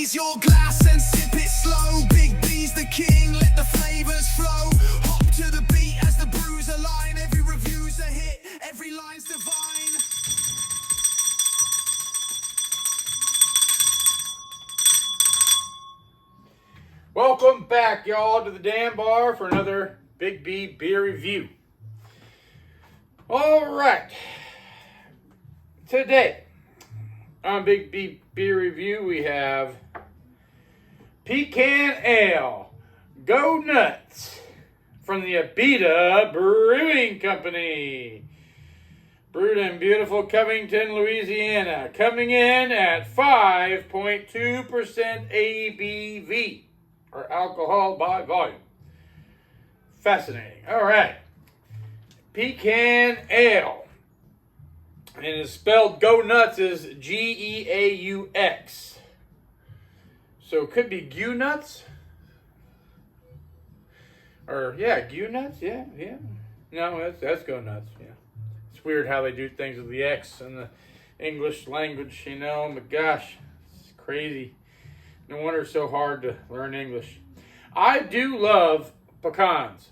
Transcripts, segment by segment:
Raise your glass and sip it slow. Big B's the king, let the flavors flow. Hop to the beat as the brews align. Every review's a hit, every line's divine. Welcome back, y'all, to the damn bar for another Big B beer review. All right. Today, on Big B beer review, we have Pecan Ale, Go Nuts, from the Abita Brewing Company. Brewed in beautiful Covington, Louisiana. Coming in at 5.2% ABV, or alcohol by volume. Fascinating. All right. Pecan Ale. And it's spelled Go Nuts is Geaux. So it could be Geaux Nuts. Or, yeah, Geaux Nuts. Yeah. No, that's Go Nuts. Yeah. It's weird how they do things with the X in the English language, you know. Oh my gosh. It's crazy. No wonder it's so hard to learn English. I do love pecans.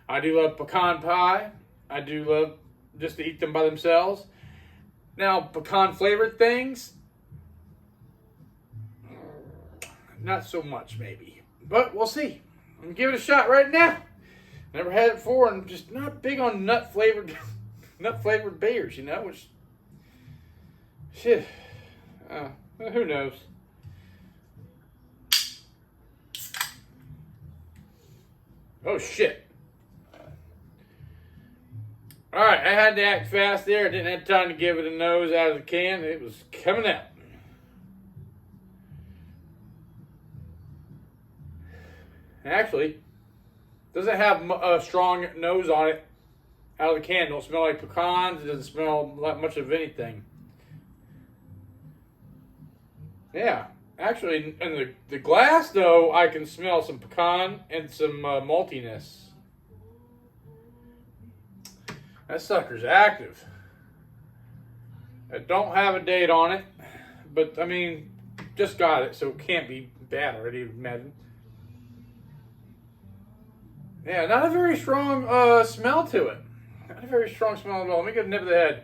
I do love pecan pie. I do love just to eat them by themselves. Now, pecan flavored things, not so much maybe. But we'll see. I'm going to give it a shot right now. Never had it before, and just not big on nut flavored beers, you know, which, shit, who knows. Oh, shit. All right, I had to act fast there. I didn't have time to give it a nose out of the can. It was coming out. Actually, doesn't have a strong nose on it out of the can. Don't smell like pecans. It doesn't smell like much of anything. Yeah, actually, in the glass, though, I can smell some pecan and some maltiness. That sucker's active. I don't have a date on it, but I mean, just got it, so it can't be bad already, imagine. Yeah, not a very strong smell to it. Not a very strong smell at all. Let me get a nip of the head.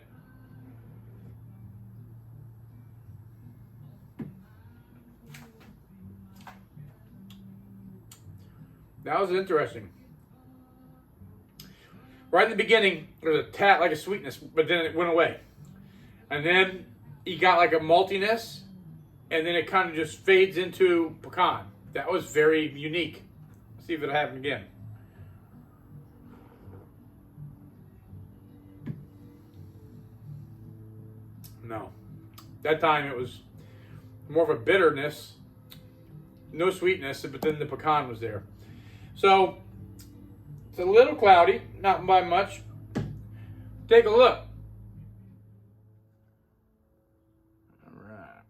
That was interesting. Right in the beginning, there was a tat, like a sweetness, but then it went away. And then you got like a maltiness, and then it kind of just fades into pecan. That was very unique. Let's see if it'll happen again. No. That time it was more of a bitterness, no sweetness, but then the pecan was there. So, it's a little cloudy, not by much. Take a look. All right.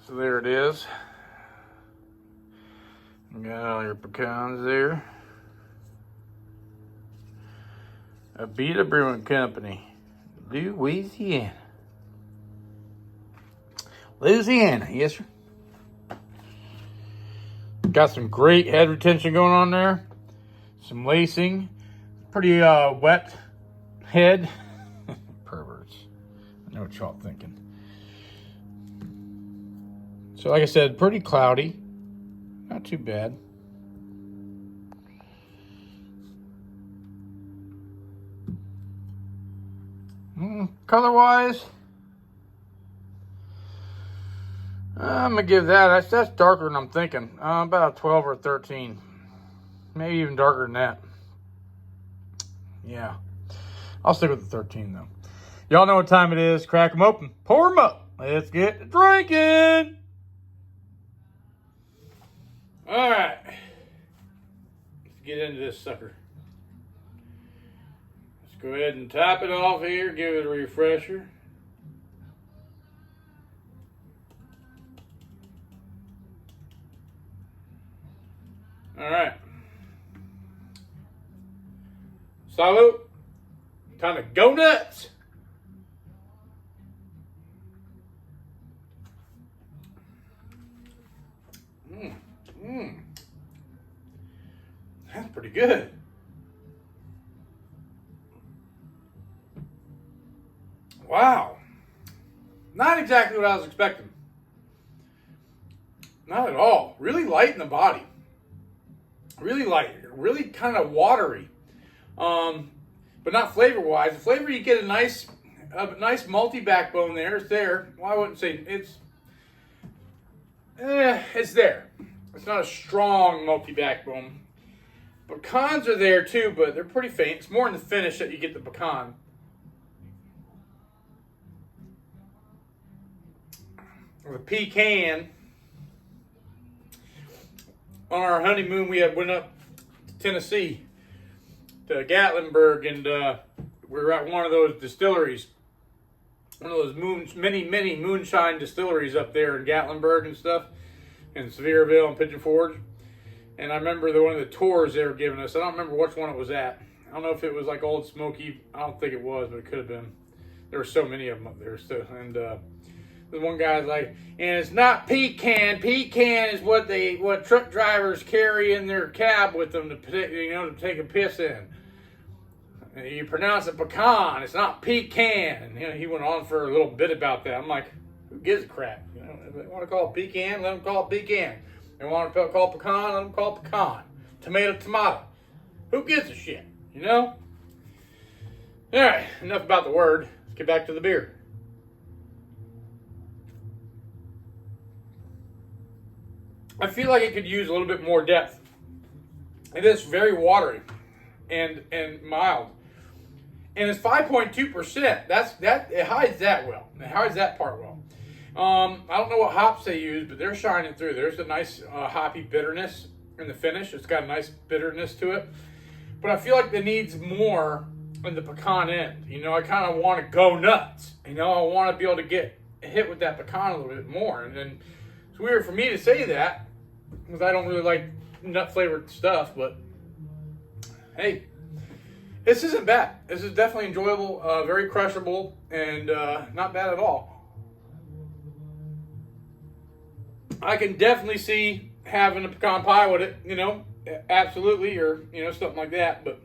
So there it is. You got all your pecans there. Abita Brewing Company, Louisiana. Louisiana, yes sir. Got some great head retention going on there. Some lacing, pretty wet head. Perverts. I know what y'all thinking. So like I said, pretty cloudy. Not too bad. Color-wise, I'm going to give that's darker than I'm thinking. About a 12 or 13. Maybe even darker than that. Yeah. I'll stick with the 13, though. Y'all know what time it is. Crack them open. Pour them up. Let's get to drinking. All right. Let's get into this sucker. Let's go ahead and top it off here. Give it a refresher. All right. Salute. Time to go nuts. pretty good. Wow. Not exactly what I was expecting. Not at all. Really light in the body. Really light. Really kind of watery. But not flavor-wise. The flavor, you get a nice malty backbone there. It's there. Well, I wouldn't say it's there. It's not a strong malty backbone. Pecans are there too, but they're pretty faint. It's more in the finish that you get the pecan. The pecan. On our honeymoon, we went up to Tennessee, to Gatlinburg, and we were at one of those distilleries, one of those many moonshine distilleries up there in Gatlinburg and stuff, in Sevierville and Pigeon Forge. And I remember one of the tours they were giving us. I don't remember which one it was at. I don't know if it was like Old Smoky. I don't think it was, but it could have been. There were so many of them up there. So, and the one guy's like, and it's not pecan. Pecan is what truck drivers carry in their cab with them to take a piss in. And you pronounce it pecan. It's not pecan. And he went on for a little bit about that. I'm like, who gives a crap? If they want to call it pecan, let them call it pecan. They want to call it pecan, let them call it pecan. Tomato. Who gives a shit? All right, enough about the word. Let's get back to the beer. I feel like it could use a little bit more depth. It is very watery and mild. And it's 5.2%. It hides that well. It hides that part well. I don't know what hops they use, but they're shining through. There's a nice hoppy bitterness in the finish. It's got a nice bitterness to it. But I feel like it needs more in the pecan end. I kind of want to go nuts. I want to be able to get hit with that pecan a little bit more. And then it's weird for me to say that because I don't really like nut flavored stuff. But hey, this isn't bad. This is definitely enjoyable, very crushable, and not bad at all. I can definitely see having a pecan pie with it, absolutely, or, something like that. But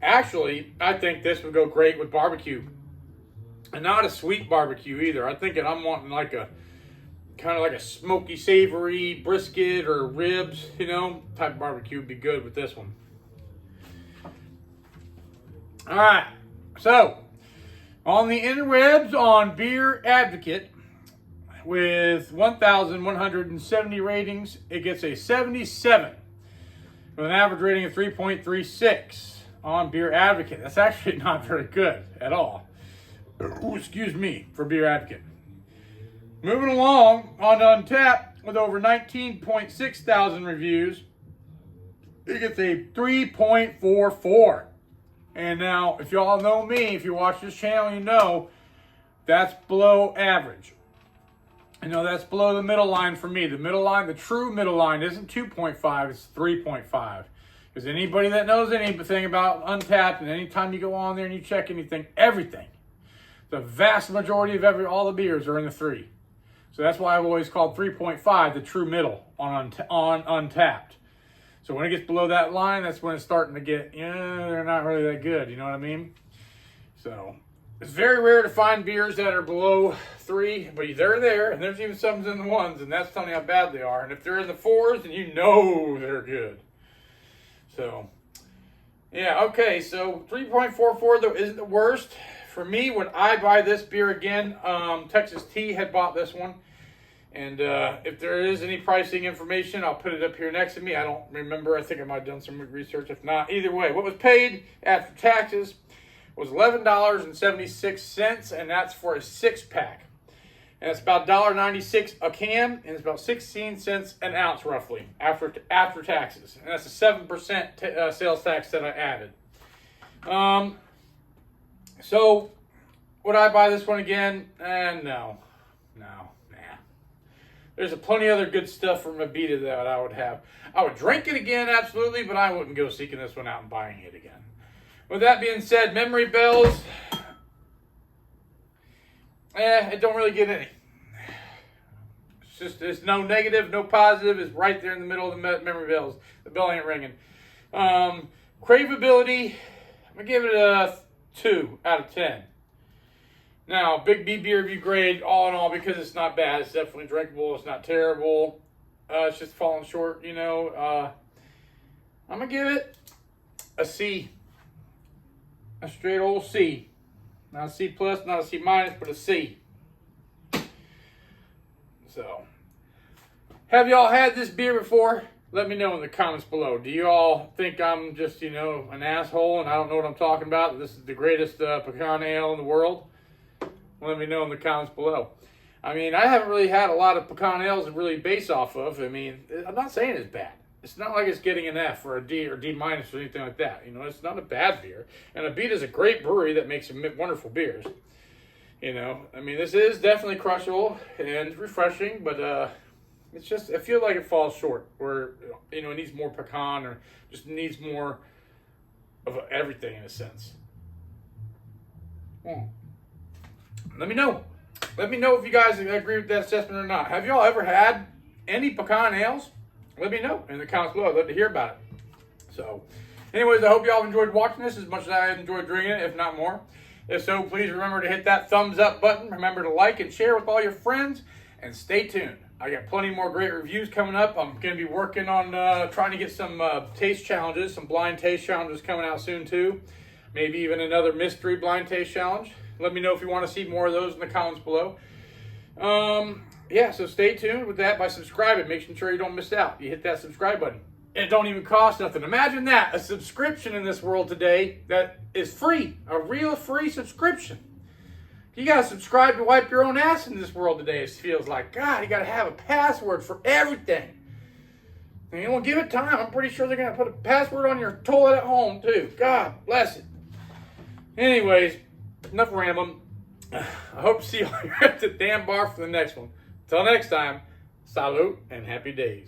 actually, I think this would go great with barbecue. And not a sweet barbecue either. I'm thinking I'm wanting like a kind of like a smoky, savory brisket or ribs, type of barbecue would be good with this one. All right, so on the interwebs on Beer Advocate, with 1,170 ratings, it gets a 77 with an average rating of 3.36 on Beer Advocate. That's actually not very good at all. Ooh, excuse me, for Beer Advocate. Moving along on Untappd with over 19.6 thousand reviews, it gets a 3.44. And now, if y'all know me, if you watch this channel, you know that's below average. That's below the middle line for me. The middle line, the true middle line, isn't 2.5, it's 3.5. Because anybody that knows anything about Untappd, and anytime you go on there and you check anything, everything, the vast majority of all the beers are in the 3. So that's why I've always called 3.5 the true middle on Untappd. So when it gets below that line, that's when it's starting to get, they're not really that good. You know what I mean? So it's very rare to find beers that are below 3, but they're there, and there's even some in the 1s, and that's telling you how bad they are. And if they're in the 4s, then they're good. So, yeah, okay, so 3.44 though isn't the worst. For me, when I buy this beer again, Texas Tea had bought this one. And if there is any pricing information, I'll put it up here next to me. I don't remember. I think I might have done some research. If not, either way, what was paid after taxes was $11.76, and that's for a 6-pack. And it's about $1.96 a can, and it's about 16 cents an ounce, roughly, after taxes. And that's a 7% sales tax that I added. So, would I buy this one again? No. There's plenty other good stuff from Abita that I would have. I would drink it again, absolutely, but I wouldn't go seeking this one out and buying it again. With that being said, memory bells, it don't really get any. It's no negative, no positive. It's right there in the middle of the memory bells. The bell ain't ringing. Craveability, I'm going to give it a 2 out of 10. Now, Big B beer review grade, all in all, because it's not bad. It's definitely drinkable. It's not terrible. It's just falling short, you know. I'm going to give it a C. A straight old C. Not a C plus, not a C minus, but a C. So, have y'all had this beer before? Let me know in the comments below. Do you all think I'm just, you know, an asshole and I don't know what I'm talking about? This is the greatest pecan ale in the world? Let me know in the comments below. I mean, I haven't really had a lot of pecan ales to really base off of. I mean, I'm not saying it's bad. It's not like it's getting an F or a D or D minus or anything like that. You know, it's not a bad beer. And Abita is a great brewery that makes some wonderful beers. You know, I mean, this is definitely crushable and refreshing, but it's just, I feel like it falls short. Or, you know, it needs more pecan or just needs more of everything in a sense. Let me know. Let me know if you guys agree with that assessment or not. Have y'all ever had any pecan ales? Let me know in the comments below. I'd love to hear about it. So, anyways, I hope y'all enjoyed watching this as much as I enjoyed drinking it, if not more. If so, please remember to hit that thumbs up button. Remember to like and share with all your friends. And stay tuned. I got plenty more great reviews coming up. I'm going to be working on trying to get some taste challenges, some blind taste challenges coming out soon too. Maybe even another mystery blind taste challenge. Let me know if you want to see more of those in the comments below. Yeah, so stay tuned with that by subscribing. Making sure you don't miss out. You hit that subscribe button. And it don't even cost nothing. Imagine that, a subscription in this world today that is free. A real free subscription. You got to subscribe to wipe your own ass in this world today. It feels like, God, you got to have a password for everything. And you don't give it time. I'm pretty sure they're going to put a password on your toilet at home, too. God bless it. Anyways, enough rambling. I hope to see you at the damn bar for the next one. Until next time, salute and happy days.